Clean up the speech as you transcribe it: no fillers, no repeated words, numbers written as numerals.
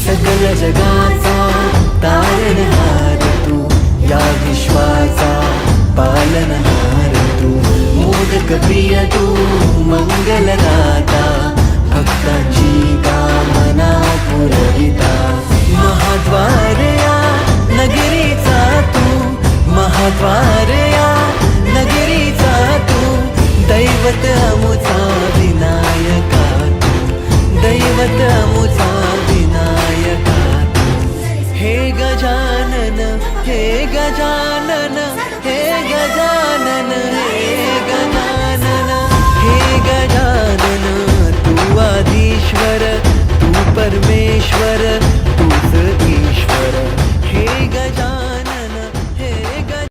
सकल जगाचा तारणहार तू, या विश्वाचा पालनहार तू, मोदक प्रिय तू, मंगलदाता, भक्तांची कामना पुरविता, महाद्वार या नगरीचा तू, महाद्वार या नगरीचा तू, दैवत अमुचा विनायका तू, दैवत अमुचा विनायका तू. हे गजानन, हे गजानन, हे गजानन, हे गजानन, हे गजानन, तू आदिश्वर, तू परमेश्वर,